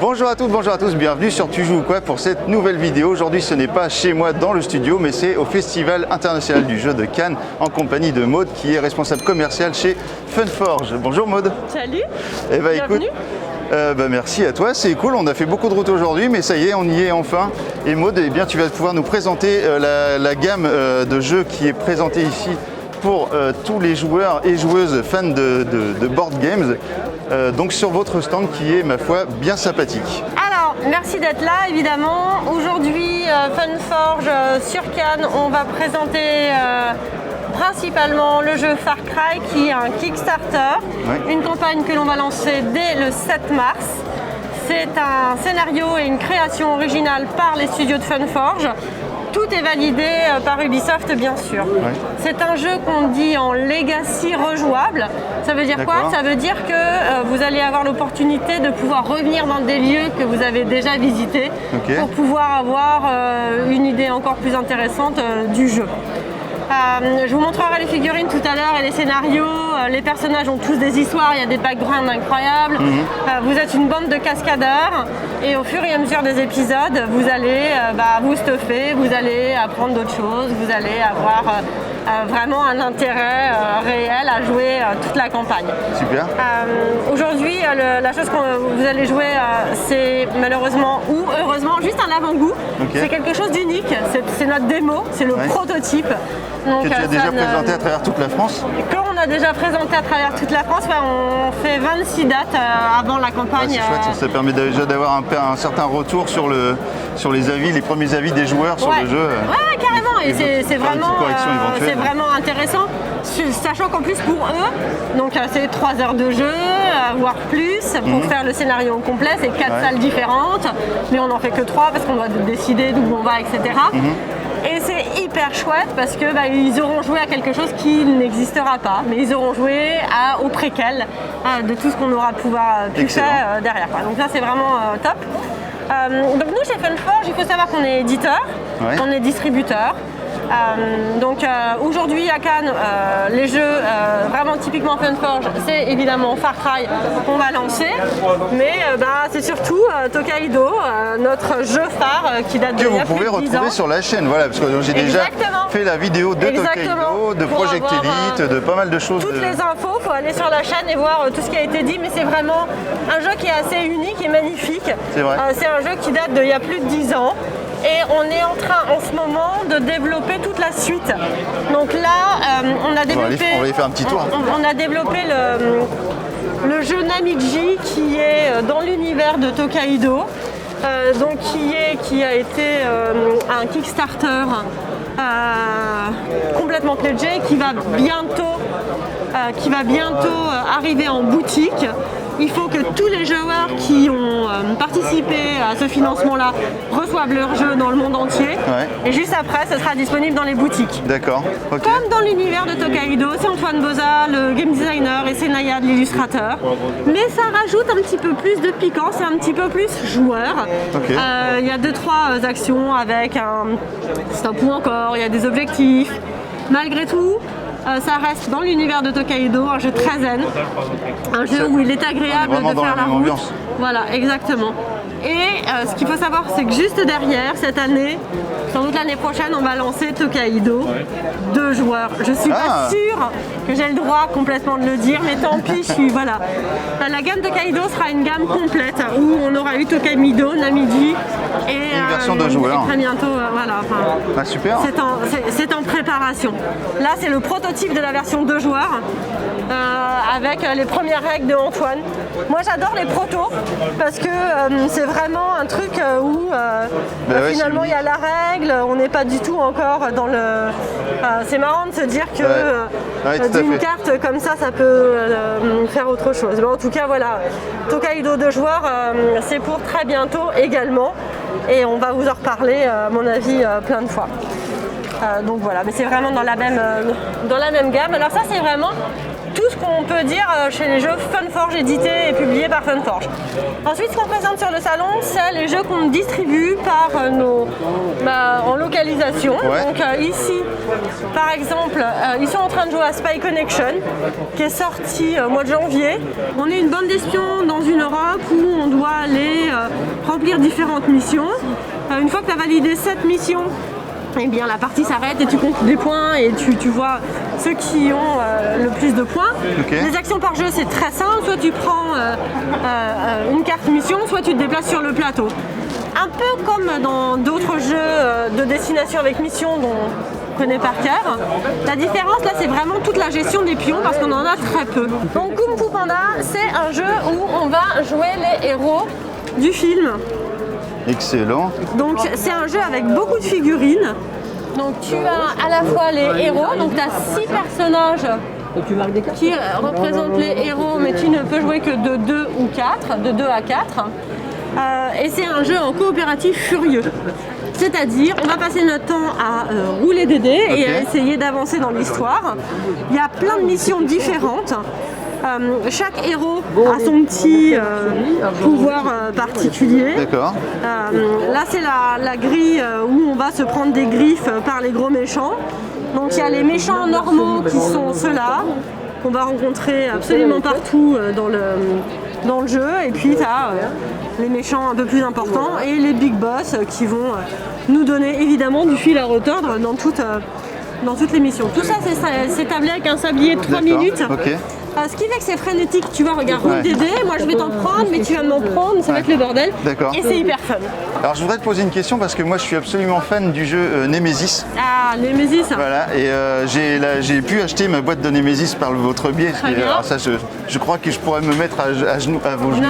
Bonjour à toutes, bonjour à tous, bienvenue sur Tu joues ou quoi pour cette nouvelle vidéo. Aujourd'hui ce n'est pas chez moi dans le studio mais c'est au Festival International du Jeu de Cannes en compagnie de Maud qui est responsable commerciale chez Funforge. Bonjour Maud. Salut, bienvenue. Merci à toi, c'est cool, on a fait beaucoup de route aujourd'hui mais ça y est, on y est enfin. Et Maud, eh bien, tu vas pouvoir nous présenter la gamme de jeux qui est présentée ici pour tous les joueurs et joueuses fans de board games. Donc sur votre stand qui est, ma foi, bien sympathique. Alors, merci d'être là, évidemment. Aujourd'hui, Funforge sur Cannes, on va présenter principalement le jeu Far Cry qui est un Kickstarter, une campagne que l'on va lancer dès le 7 mars. C'est un scénario et une création originale par les studios de Funforge. Tout est validé par Ubisoft, bien sûr. C'est un jeu qu'on dit en legacy rejouable. Ça veut dire quoi? Ça veut dire que vous allez avoir l'opportunité de pouvoir revenir dans des lieux que vous avez déjà visités pour pouvoir avoir une idée encore plus intéressante du jeu. Je vous montrerai les figurines tout à l'heure et les scénarios. Les personnages ont tous des histoires, il y a des backgrounds incroyables. Vous êtes une bande de cascadeurs et au fur et à mesure des épisodes, vous allez vous stuffer, vous allez apprendre d'autres choses, vous allez avoir vraiment un intérêt réel à jouer toute la campagne. Super. Aujourd'hui, la chose que vous allez jouer, c'est malheureusement ou heureusement juste un avant-goût. C'est quelque chose d'unique, c'est notre démo, c'est le prototype. Donc, que tu as déjà présenté à travers toute la France? Quand on a déjà présenté à travers toute la France, on fait 26 dates avant la campagne. C'est chouette, ça permet déjà d'avoir un certain retour sur les avis, les premiers avis des joueurs sur le jeu. Ouais, carrément, et c'est vraiment intéressant, sachant qu'en plus pour eux, donc c'est 3 heures de jeu, voire plus, pour faire le scénario complet, c'est 4 salles différentes, mais on n'en fait que 3 parce qu'on doit décider d'où on va, etc. Et c'est hyper chouette parce que ils auront joué à quelque chose qui n'existera pas, mais ils auront joué au préquel de tout ce qu'on aura pu faire derrière. Donc ça c'est vraiment top. Donc nous chez Funforge, il faut savoir qu'on est éditeur, on est distributeur. Aujourd'hui à Cannes, les jeux vraiment typiquement Funforge, c'est évidemment Far Cry qu'on va lancer, mais c'est surtout Tokaido, notre jeu phare qui date de il y a plus de 10 ans. Que vous pouvez retrouver sur la chaîne, voilà, parce que j'ai déjà fait la vidéo de Tokaido, de Project Elite, de pas mal de choses. Toutes les infos, il faut aller sur la chaîne et voir tout ce qui a été dit, mais c'est vraiment un jeu qui est assez unique et magnifique. C'est vrai. C'est un jeu qui date d'il y a plus de 10 ans. Et on est en train en ce moment de développer toute la suite. Donc là, on a développé. On va aller faire un petit tour. On a développé le jeu Namiji qui est dans l'univers de Tokaido. Qui a été un Kickstarter complètement pledgé qui va bientôt arriver en boutique. Il faut que tous les joueurs qui ont participé à ce financement-là reçoivent leur jeu dans le monde entier. Et juste après, ce sera disponible dans les boutiques. D'accord. Comme dans l'univers de Tokaido, c'est Antoine Boza, le game designer, et c'est Nayad, l'illustrateur. Mais ça rajoute un petit peu plus de piquant, c'est un petit peu plus joueur. Il y a 2-3 actions avec un stop ou encore, il y a des objectifs. Malgré tout, ça reste dans l'univers de Tokaido, un jeu très zen, un jeu où il est agréable de faire la route. Ambiance. Voilà, exactement. Et ce qu'il faut savoir, c'est que juste derrière, cette année, sans doute l'année prochaine, on va lancer Tokaido 2 joueurs. Je suis pas sûre que j'ai le droit complètement de le dire, mais tant pis, voilà. La gamme Tokaido sera une gamme complète où on aura eu Tokaido, Namiji et une version 2 joueurs. Très bientôt, voilà. Super. C'est en préparation. Là, c'est le prototype de la version 2 joueurs. Avec les premières règles de Antoine. Moi j'adore les protos parce que c'est vraiment un truc où finalement il y a la règle, on n'est pas du tout encore dans le... c'est marrant de se dire que d'une carte comme ça peut faire autre chose. Mais en tout cas voilà, Tokaido 2 joueurs c'est pour très bientôt également et on va vous en reparler à mon avis plein de fois. Donc voilà, mais c'est vraiment dans la même gamme. Alors ça c'est vraiment tout ce qu'on peut dire chez les jeux Funforge édités et publiés par Funforge. Ensuite, ce qu'on présente sur le salon, c'est les jeux qu'on distribue par en l'occurrence localisation. Ouais. Donc ici, par exemple, ils sont en train de jouer à Spy Connection, qui est sorti au mois de janvier. On est une bande d'espions dans une Europe où on doit aller remplir différentes missions. Une fois que tu as validé cette mission, eh bien, la partie s'arrête et tu comptes des points et tu vois ceux qui ont le plus de points. Okay. Les actions par jeu, c'est très simple. Soit tu prends une carte mission, soit tu te déplaces sur le plateau. Un peu comme dans d'autres jeux de destination avec mission dont on connaît par cœur. La différence là, c'est vraiment toute la gestion des pions parce qu'on en a très peu. Donc Kung Fu Panda, c'est un jeu où on va jouer les héros du film. Excellent. Donc c'est un jeu avec beaucoup de figurines. Donc tu as à la fois les héros, donc tu as 6 personnages qui représentent les héros, mais tu ne peux jouer que de 2 ou 4, de 2 à 4. Et c'est un jeu en coopératif furieux. C'est-à-dire, on va passer notre temps à rouler des dés et à essayer d'avancer dans l'histoire. Il y a plein de missions différentes. Chaque héros a son petit pouvoir particulier. D'accord. Là, c'est la grille où on va se prendre des griffes par les gros méchants. Donc, il y a les méchants normaux qui sont ceux-là, qu'on va rencontrer absolument partout dans le jeu. Et puis, tu as les méchants un peu plus importants et les big boss qui vont nous donner évidemment du fil à retordre dans toutes les missions. Tout ça, c'est établi avec un sablier de 3 minutes. Okay. Ce qui fait que c'est frénétique, tu vois, regarde, roule des dés, moi je vais t'en prendre, mais tu vas m'en prendre, ça va être le bordel. D'accord. Et c'est hyper fun. Alors je voudrais te poser une question parce que moi je suis absolument fan du jeu Nemesis. Ah, Nemesis. Voilà, et j'ai pu acheter ma boîte de Nemesis par votre biais. Alors ça, je crois que je pourrais me mettre à genoux, à vos genoux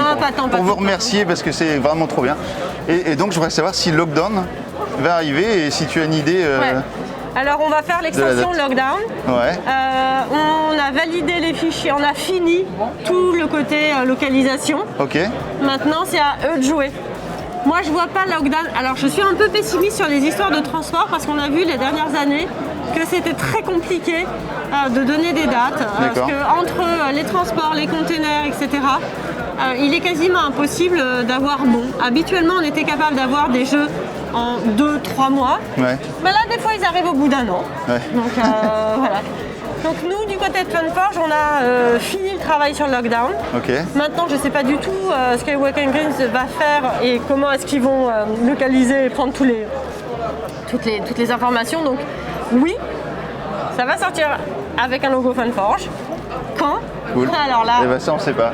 pour vous remercier parce que c'est vraiment trop bien. Et donc je voudrais savoir si Lockdown va arriver et si tu as une idée. Ouais. Alors on va faire l'extension Lockdown. Ouais. On a validé les fichiers, on a fini tout le côté localisation. Ok. Maintenant c'est à eux de jouer. Moi je vois pas Lockdown. Alors je suis un peu pessimiste sur les histoires de transport parce qu'on a vu les dernières années que c'était très compliqué de donner des dates. Parce que entre les transports, les containers, etc. Il est quasiment impossible d'avoir bon. Habituellement on était capable d'avoir des jeux en 2-3 mois. Ouais. Mais là, des fois, ils arrivent au bout d'un an. Ouais. Donc, voilà. Donc, nous, du côté de Funforge, on a fini le travail sur Lockdown. Okay. Maintenant, je ne sais pas du tout ce que Wacken Games va faire et comment est-ce qu'ils vont localiser et prendre toutes les informations. Donc, oui, ça va sortir avec un logo Funforge. Quand? Cool. Alors là... Et ben ça, on ne sait pas.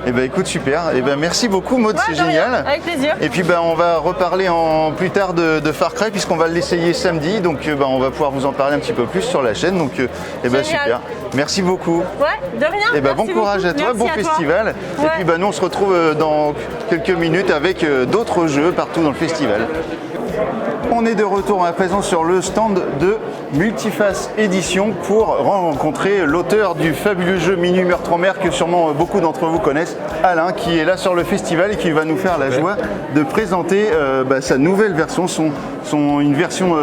Eh ben écoute, super. Eh ben merci beaucoup Maud, c'est génial. Avec plaisir. Et puis on va reparler plus tard de Far Cry puisqu'on va l'essayer samedi. Donc on va pouvoir vous en parler un petit peu plus sur la chaîne. Donc super. Merci beaucoup. Ouais, de rien. Et bon courage à toi, bon festival. Ouais. Et puis nous on se retrouve dans quelques minutes avec d'autres jeux partout dans le festival. On est de retour à présent sur le stand de Multiface Édition pour rencontrer l'auteur du fabuleux jeu Minuit Meurtre en Mer que sûrement beaucoup d'entre vous connaissent, Alain, qui est là sur le festival et qui va nous faire la joie de présenter sa nouvelle version, une version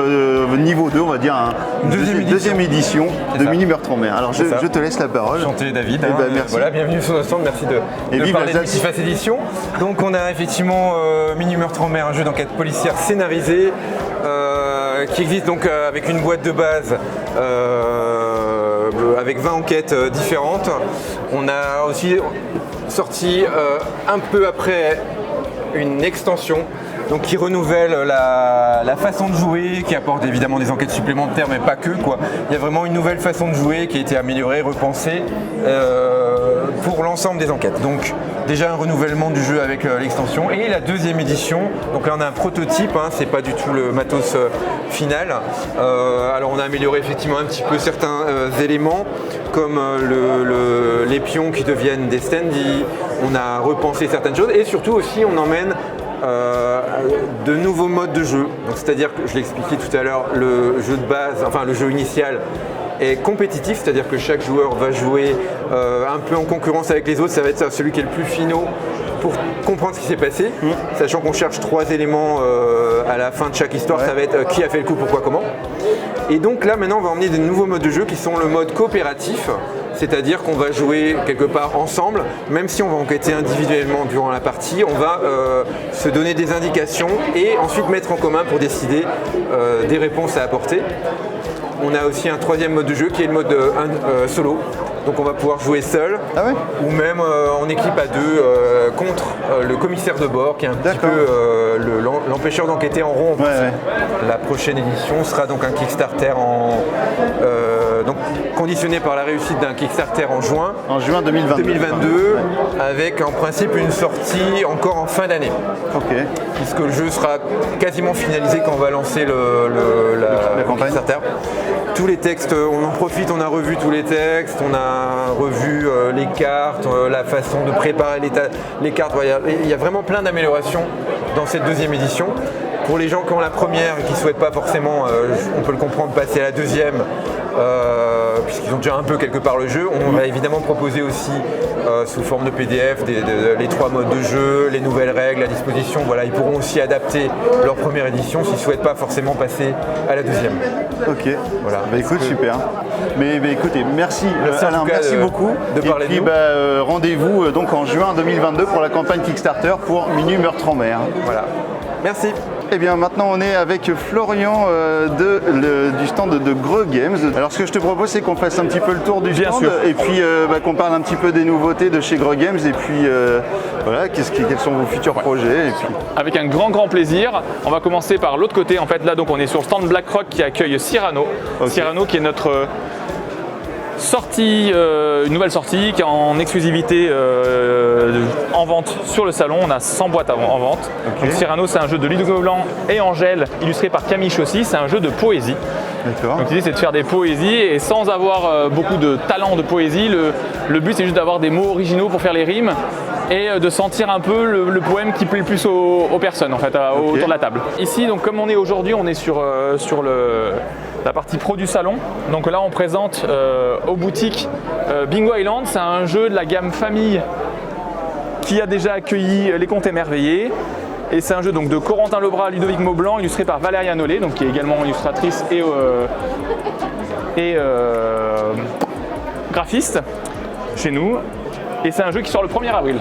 niveau 2, on va dire, deuxième édition de Minuit Meurtre en Mer. Alors je te laisse la parole. Enchanté David, merci. Voilà, bienvenue sur notre stand, merci de parler de Multiface Édition. Donc on a effectivement Minuit Meurtre en Mer, un jeu d'enquête policière scénarisé qui existe donc avec une boîte de base avec 20 enquêtes différentes. On a aussi sorti un peu après une extension donc qui renouvelle la façon de jouer, qui apporte évidemment des enquêtes supplémentaires, mais pas que quoi. Il y a vraiment une nouvelle façon de jouer qui a été améliorée, repensée pour l'ensemble des enquêtes. Donc déjà un renouvellement du jeu avec l'extension et la deuxième édition. Donc là on a un prototype, c'est pas du tout le matos final. Alors on a amélioré effectivement un petit peu certains éléments comme les pions qui deviennent des standees. On a repensé certaines choses et surtout aussi on emmène de nouveaux modes de jeu. Donc c'est-à-dire que je l'ai expliqué tout à l'heure, le jeu de base, enfin le jeu initial est compétitif, c'est-à-dire que chaque joueur va jouer un peu en concurrence avec les autres, ça va être celui qui est le plus finot pour comprendre ce qui s'est passé, sachant qu'on cherche 3 éléments à la fin de chaque histoire, ça va être qui a fait le coup, pourquoi, comment. Et donc là maintenant on va emmener de nouveaux modes de jeu qui sont le mode coopératif, c'est-à-dire qu'on va jouer quelque part ensemble, même si on va enquêter individuellement durant la partie, on va se donner des indications et ensuite mettre en commun pour décider des réponses à apporter. On a aussi un troisième mode de jeu qui est le mode solo. Donc on va pouvoir jouer seul ou même en équipe à deux contre le commissaire de bord qui est un petit peu l'empêcheur d'enquêter en rond. La prochaine édition sera donc un Kickstarter donc conditionné par la réussite d'un Kickstarter en juin 2022 avec en principe une sortie encore en fin d'année. Puisque le jeu sera quasiment finalisé quand on va lancer la Kickstarter. Tous les textes, on en profite, on a revu tous les textes, on a revu les cartes, la façon de préparer les cartes. Il y a vraiment plein d'améliorations dans cette deuxième édition. Pour les gens qui ont la première et qui ne souhaitent pas forcément, on peut le comprendre, passer à la deuxième, puisqu'ils ont déjà un peu quelque part le jeu, on va évidemment proposer aussi sous forme de PDF les 3 modes de jeu, les nouvelles règles, la disposition. Voilà, ils pourront aussi adapter leur première édition s'ils ne souhaitent pas forcément passer à la deuxième. Voilà. Écoute, super. Mais écoutez, merci Alain, merci beaucoup. De parler de nous. Rendez-vous donc en juin 2022 pour la campagne Kickstarter pour Minuit Meurtre en Mer. Voilà. Merci. Et bien maintenant on est avec Florian du stand de Greux Games. Alors ce que je te propose c'est qu'on fasse un petit peu le tour du stand et puis qu'on parle un petit peu des nouveautés de chez Greux Games et puis voilà, quels sont vos futurs projets et puis... Avec un grand plaisir. On va commencer par l'autre côté en fait. Là donc on est sur le stand BlackRock qui accueille Cyrano. Cyrano qui est notre une nouvelle sortie qui est en exclusivité en vente sur le salon. On a 100 boîtes en vente. Donc Cyrano, c'est un jeu de Ludovic Moblan et Angèle, illustré par Camille Chaussy. C'est un jeu de poésie. Donc l'idée c'est de faire des poésies et sans avoir beaucoup de talent de poésie. Le but c'est juste d'avoir des mots originaux pour faire les rimes et de sentir un peu le poème qui plaît le plus aux personnes en fait, autour de la table. Ici, donc comme on est aujourd'hui, on est sur la partie pro du salon. Donc là on présente aux boutiques Bingo Island. C'est un jeu de la gamme famille qui a déjà accueilli Les Contes Émerveillés. Et c'est un jeu donc de Corentin Lebras, Ludovic Moblan, illustré par Valéria Nollet, donc qui est également illustratrice et graphiste chez nous. Et c'est un jeu qui sort le 1er avril.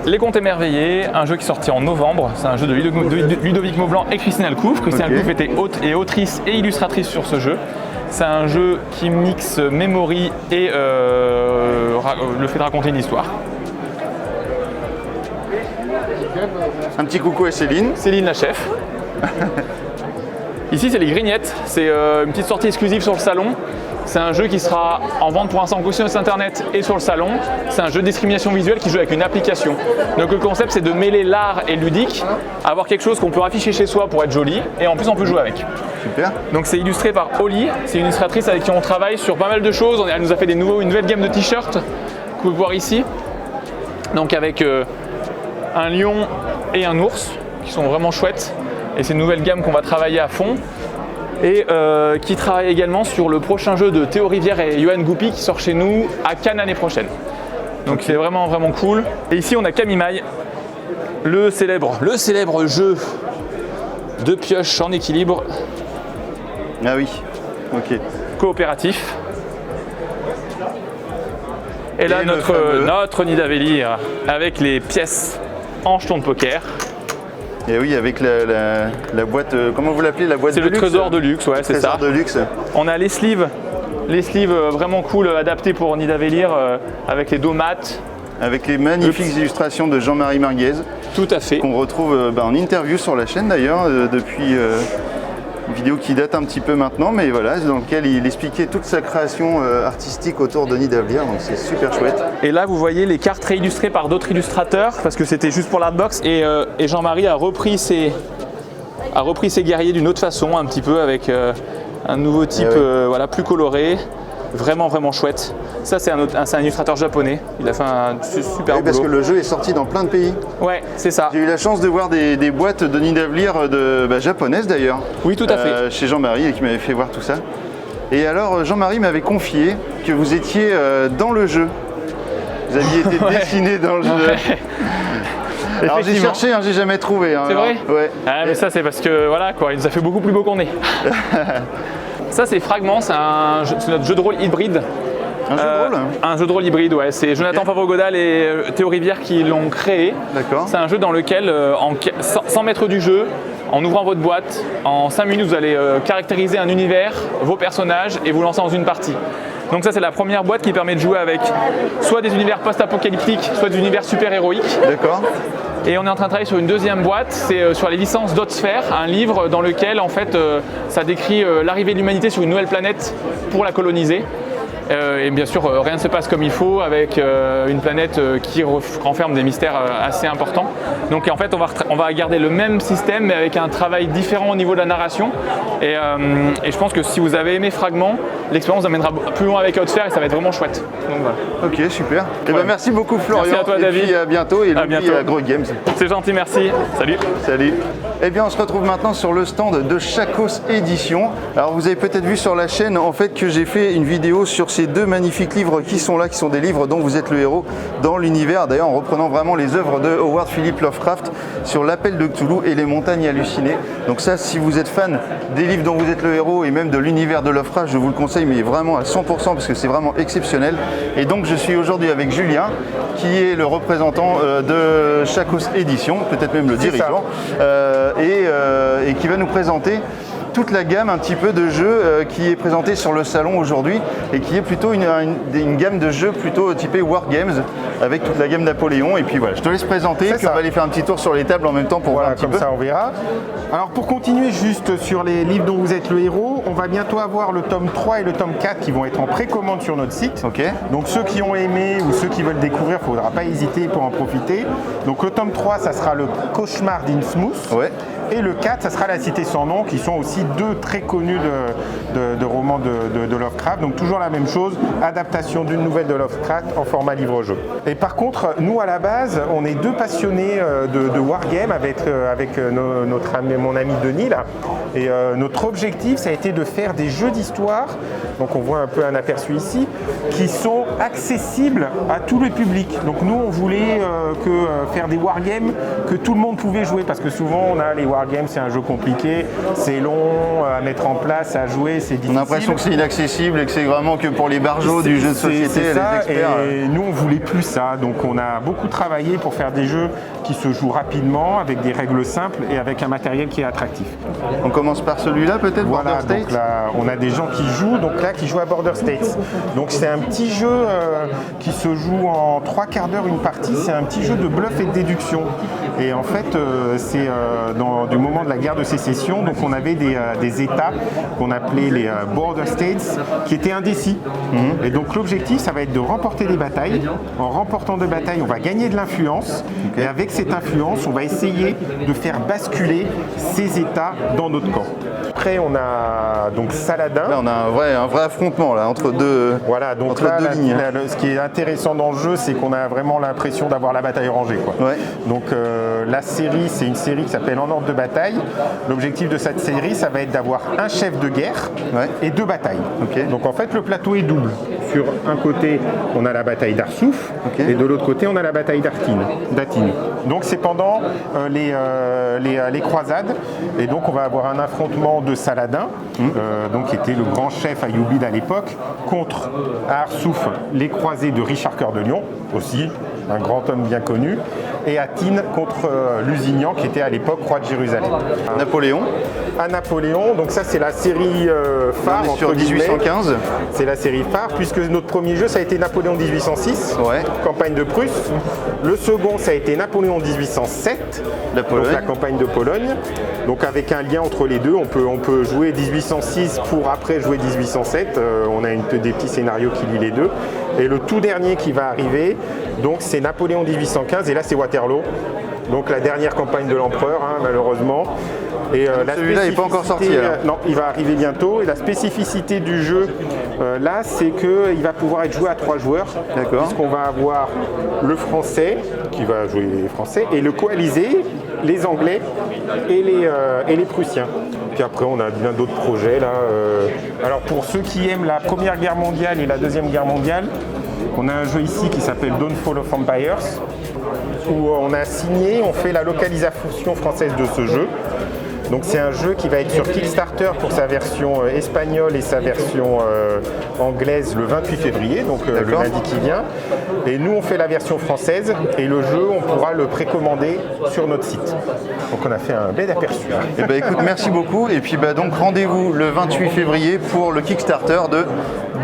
Les Contes Émerveillés, un jeu qui est sorti en novembre. C'est un jeu de Ludovic Moblan et Christine Alcouf. Christine Alcouf était hôte et autrice et illustratrice sur ce jeu. C'est un jeu qui mixe memory et le fait de raconter une histoire. Un petit coucou à Céline. Céline la chef. Ici c'est les Grignettes. C'est une petite sortie exclusive sur le salon. C'est un jeu qui sera en vente pour l'instant sur internet et sur le salon. C'est un jeu de discrimination visuelle qui joue avec une application. Donc le concept c'est de mêler l'art et le ludique, avoir quelque chose qu'on peut afficher chez soi pour être joli et en plus on peut jouer avec. Super. Donc c'est illustré par Oli, c'est une illustratrice avec qui on travaille sur pas mal de choses. Elle nous a fait une nouvelle gamme de t-shirts que vous pouvez voir ici. Donc avec un lion et un ours qui sont vraiment chouettes. Et c'est une nouvelle gamme qu'on va travailler à fond. Et qui travaille également sur le prochain jeu de Théo Rivière et Johan Goupy qui sort chez nous à Cannes l'année prochaine. Donc c'est vraiment cool. Et ici on a Kamimaï, le célèbre jeu de pioche en équilibre. Ah oui, ok. Coopératif. Et là notre Nidavellir avec les pièces en jetons de poker. Et oui, avec la boîte, comment vous l'appelez, la boîte de luxe? C'est le trésor de luxe, ouais, c'est ça. Trésor de luxe. On a les sleeves vraiment cool, adaptés pour Nidavellir, avec les dos mat. Avec les magnifiques illustrations de Jean-Marie Marguez. Tout à fait. Qu'on retrouve en interview sur la chaîne d'ailleurs, depuis une vidéo qui date un petit peu maintenant, mais voilà, dans lequel il expliquait toute sa création artistique autour de Nidavellir, donc c'est super chouette. Et là, vous voyez les cartes réillustrées par d'autres illustrateurs, parce que c'était juste pour l'artbox, et Jean-Marie a repris ses guerriers d'une autre façon, un petit peu avec un nouveau type, voilà, plus coloré, vraiment chouette. Ça, c'est un illustrateur japonais, il a fait un super boulot. Parce que le jeu est sorti dans plein de pays. Ouais, c'est ça. J'ai eu la chance de voir des boîtes de Nidavellir japonaises d'ailleurs. Oui, tout à fait. Chez Jean-Marie, et qui m'avait fait voir tout ça. Et alors, Jean-Marie m'avait confié que vous étiez dans le jeu. Vous aviez été dessiné dans le jeu. Alors j'ai cherché, j'ai jamais trouvé. C'est vrai ? Ouais. Ah, mais ça c'est parce que voilà quoi, il nous a fait beaucoup plus beau qu'on est. Ça c'est Fragment, c'est notre jeu de rôle hybride Un jeu de rôle? Un jeu de rôle hybride, ouais. C'est Jonathan Favre-Godal et Théo Rivière qui l'ont créé. D'accord. C'est un jeu dans lequel, sans maître du jeu, en ouvrant votre boîte, en 5 minutes, vous allez caractériser un univers, vos personnages et vous lancer dans une partie. Donc ça, c'est la première boîte qui permet de jouer avec soit des univers post-apocalyptiques, soit des univers super-héroïques. D'accord. Et on est en train de travailler sur une deuxième boîte, c'est sur les licences d'Otsphère, un livre dans lequel en fait ça décrit l'arrivée de l'humanité sur une nouvelle planète pour la coloniser. Et bien sûr, rien ne se passe comme il faut avec une planète qui renferme des mystères assez importants. Donc en fait, on va garder le même système mais avec un travail différent au niveau de la narration. Et je pense que si vous avez aimé Fragment, l'expérience vous amènera plus loin avec Otsphère et ça va être vraiment chouette. Donc, voilà. Ok, super. Et ben, merci beaucoup Florian. Merci à toi David. Et puis à bientôt et à bientôt. à Grow Games. C'est gentil, merci. Salut. Salut. Eh bien, on se retrouve maintenant sur le stand de Chacos Éditions. Alors, vous avez peut-être vu sur la chaîne en fait que j'ai fait une vidéo sur ces deux magnifiques livres qui sont là, qui sont des livres dont vous êtes le héros dans l'univers. D'ailleurs, en reprenant vraiment les œuvres de Howard Philip Lovecraft sur l'appel de Cthulhu et les montagnes hallucinées. Donc ça, si vous êtes fan des livres dont vous êtes le héros et même de l'univers de Lovecraft, je vous le conseille, mais vraiment à 100% parce que c'est vraiment exceptionnel. Et donc, je suis aujourd'hui avec Julien, qui est le représentant de Chacos Éditions, peut-être même le dirigeant, et qui va nous présenter toute la gamme un petit peu de jeux qui est présentée sur le salon aujourd'hui et qui est plutôt une gamme de jeux plutôt typée Wargames avec toute la gamme Napoléon. Et puis voilà, je te laisse présenter, puis on va aller faire un petit tour sur les tables en même temps pour voir un petit comme peu. Ça on verra. Alors pour continuer juste sur les livres dont vous êtes le héros, on va bientôt avoir le tome 3 et le tome 4 qui vont être en précommande sur notre site. Ok. Donc ceux qui ont aimé ou ceux qui veulent découvrir, il ne faudra pas hésiter pour en profiter. Donc le tome 3, ça sera le Cauchemar d'Innsmouth. Ouais. Et le 4, ça sera La Cité sans nom, qui sont aussi deux très connus de romans de Lovecraft. Donc toujours la même chose, adaptation d'une nouvelle de Lovecraft en format livre-jeu. Et par contre, nous à la base, on est deux passionnés de Wargame avec mon ami Denis là. Et notre objectif, ça a été de faire des jeux d'histoire, donc on voit un peu un aperçu ici, qui sont accessibles à tout le public. Donc nous, on voulait faire des Wargames que tout le monde pouvait jouer, parce que souvent on a les Wargames, c'est un jeu compliqué, c'est long à mettre en place, à jouer, c'est difficile. On a l'impression que c'est inaccessible et que c'est vraiment que pour les barjots du jeu de société, c'est ça, les experts. Et nous, on voulait plus ça. Donc on a beaucoup travaillé pour faire des jeux qui se jouent rapidement, avec des règles simples et avec un matériel qui est attractif. On commence par celui-là peut-être, Voilà, Border State. donc là, on a des gens qui jouent, donc là, qui jouent à Border States. Donc c'est un petit jeu qui se joue en 3 quarts d'heure une partie. C'est un petit jeu de bluff et de déduction. Et en fait, c'est du moment de la guerre de sécession, donc on avait des États qu'on appelait les Border States, qui étaient indécis. Et donc l'objectif, ça va être de remporter des batailles. En remportant des batailles, on va gagner de l'influence. Et avec cette influence, on va essayer de faire basculer ces États dans notre camp. Après, on a donc Saladin. Là, on a un vrai affrontement là, entre deux, voilà, donc entre là, deux lignes. ce qui est intéressant dans le jeu, c'est qu'on a vraiment l'impression d'avoir la bataille rangée, quoi. Ouais. Donc la série, c'est une série qui s'appelle En ordre de bataille. L'objectif de cette série, ça va être d'avoir un chef de guerre et 2 batailles. Okay. Donc en fait, le plateau est double. Sur un côté, on a la bataille d'Arsouf, et de l'autre côté, on a la bataille d'Atine. Donc c'est pendant les croisades, et donc on va avoir un affrontement de Saladin, donc qui était le grand chef ayoubide à l'époque, contre à Arsouf les croisés de Richard Cœur de Lion, aussi un grand homme bien connu, et Atine contre Lusignan, qui était à l'époque roi de Jérusalem. Napoléon. À Napoléon, donc ça c'est la série phare. On est sur entre guillemets. 1815. C'est la série phare, puisque notre premier jeu ça a été Napoléon 1806, campagne de Prusse. Le second ça a été Napoléon 1807, donc la campagne de Pologne. Donc avec un lien entre les deux, on peut jouer 1806 pour après jouer 1807. On a des petits scénarios qui lient les deux. Et le tout dernier qui va arriver, donc c'est Napoléon 1815, et là c'est Waterloo. Donc la dernière campagne de l'empereur, malheureusement. Et celui-là n'est pas encore sorti. Non, il va arriver bientôt. Et la spécificité du jeu, là, c'est qu'il va pouvoir être joué à 3 joueurs. D'accord. Puisqu'on va avoir le français, qui va jouer les français, et le coalisé, les anglais et les prussiens. Puis après, on a bien d'autres projets là. Alors pour ceux qui aiment la Première Guerre mondiale et la Deuxième Guerre mondiale, on a un jeu ici qui s'appelle Downfall of Empires, où on a signé, on fait la localisation française de ce jeu. Donc c'est un jeu qui va être sur Kickstarter pour sa version espagnole et sa version anglaise le 28 février, donc le lundi qui vient. Et nous on fait la version française et le jeu on pourra le précommander sur notre site. Donc on a fait un bel aperçu. Eh ben, écoute, merci beaucoup. Et puis donc rendez-vous le 28 février pour le Kickstarter de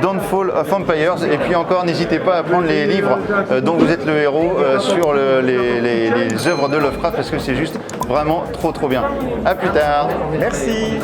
Downfall of Empires. Et puis encore, n'hésitez pas à prendre les livres dont vous êtes le héros sur les œuvres de Lovecraft parce que c'est juste vraiment trop bien. À plus tard. Merci.